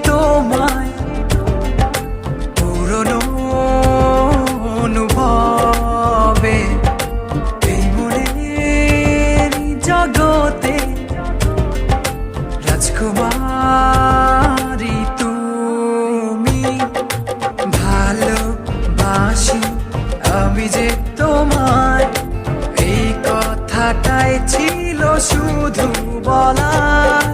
তোমায় পুরনো অনুভবে এই মনের জগতে রাজকুমারী তুমি। ভালোবাসি আমি যে তোমায়, এই কথাটাই ছিল শুধু বলার।